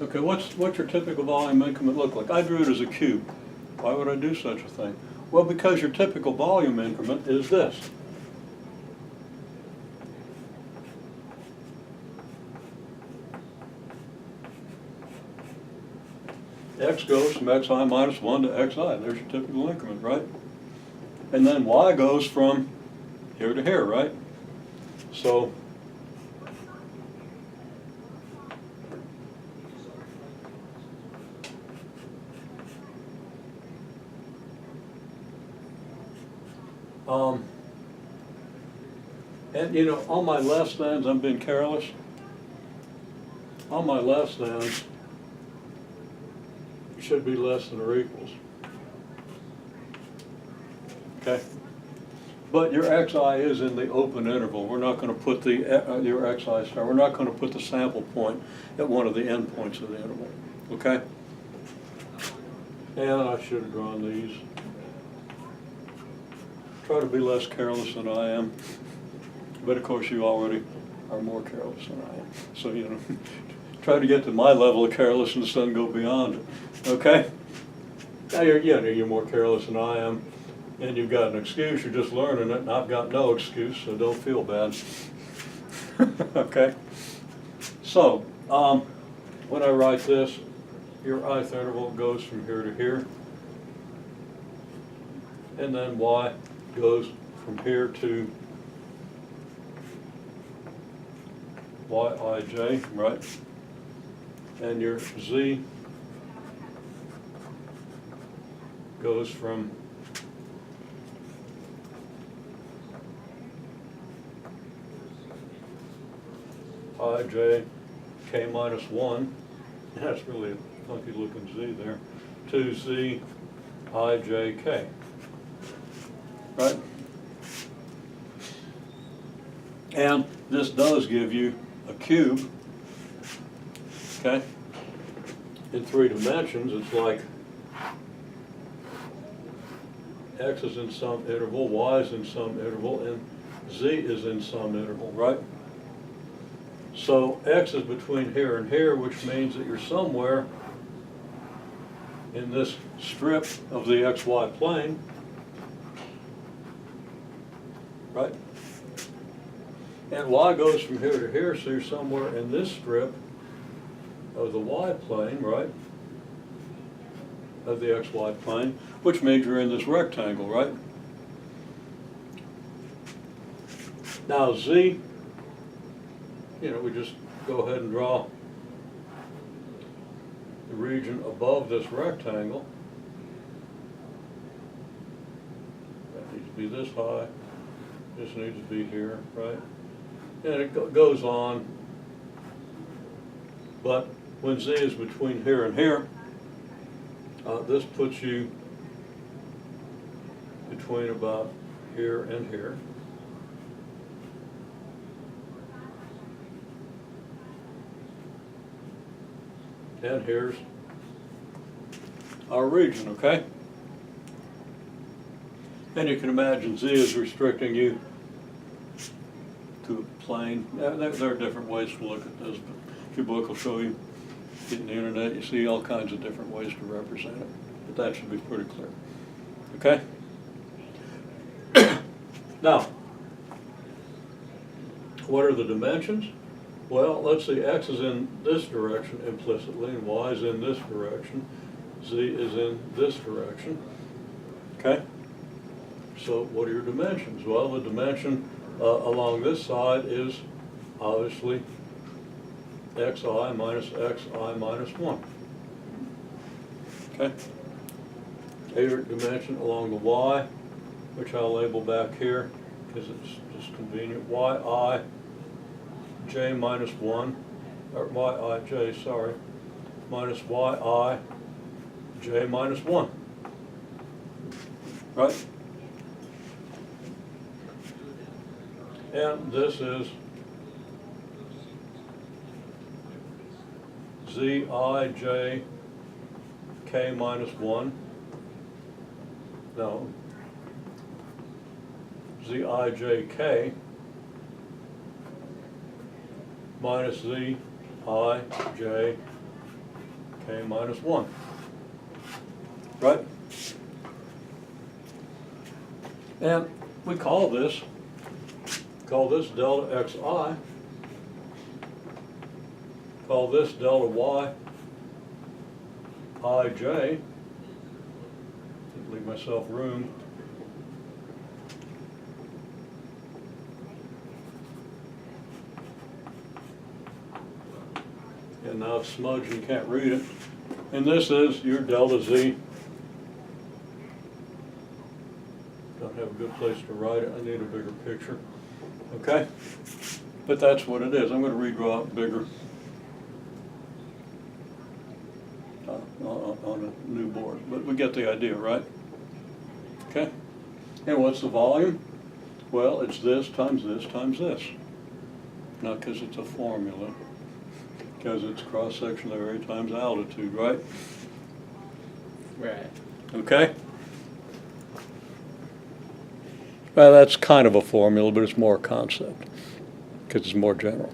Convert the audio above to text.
Okay, what's your typical volume increment look like? I drew it as a cube. Why would I do such a thing? Well, because your typical volume increment is this. X goes from xi minus 1 to xi. There's your typical increment, right? And then y goes from here to here, right? So and you know, on my less thans, I'm being careless. On my less thans, should be less than or equals. Okay? But your xi is in the open interval. We're not going to put the your xi star. We're not going to put the sample point at one of the endpoints of the interval. Okay? And I should have drawn these. Try to be less careless than I am. But of course you already are more careless than I am. So, you know, try to get to my level of carelessness and go beyond it. Okay? Now you're more careless than I am. And you've got an excuse, you're just learning it, and I've got no excuse, so don't feel bad. Okay? So, when I write this, your ith interval goes from here to here, and then y goes from here to yij, right? And your z goes from ij k minus 1, that's really a funky looking z there, to z ij k, right? And this does give you a cube, okay? In 3 dimensions, it's like x is in some interval, y is in some interval, and z is in some interval, right? So x is between here and here, which means that you're somewhere in this strip of the xy plane, right? And y goes from here to here, so you're somewhere in this strip of the y plane, right? Of the xy plane, which means you're in this rectangle, right? Now z, you know, we just go ahead and draw the region above this rectangle. That needs to be this high. This needs to be here, right? And it goes on. But when z is between here and here, this puts you between about here and here. And here's our region, okay? And you can imagine z is restricting you to a plane. There are different ways to look at this, but your book will show you. Get on the internet, you see all kinds of different ways to represent it. But that should be pretty clear. Okay? Now, what are the dimensions? Well, let's see, x is in this direction implicitly, and y is in this direction. Z is in this direction. Okay? So what are your dimensions? Well, the dimension along this side is obviously xi minus xi minus 1. Okay? Your dimension along the y, which I'll label back here because it's just convenient, yi j minus 1, or yij, sorry, minus yi j minus 1. Right? And this is zij k minus 1. No. zijk minus zij K minus 1. Right? And we call this delta xi, call this delta y ij, leave myself room, and now it's smudged and you can't read it, and this is your delta z. Don't have a good place to write it, I need a bigger picture, okay? But that's what it is. I'm going to redraw it bigger on a new board, but we get the idea, right? Okay, and what's the volume? Well, it's this times this times this. Not because it's a formula, because it's cross-sectional area times altitude, right? Right. Okay? Well, that's kind of a formula, but it's more a concept, because it's more general.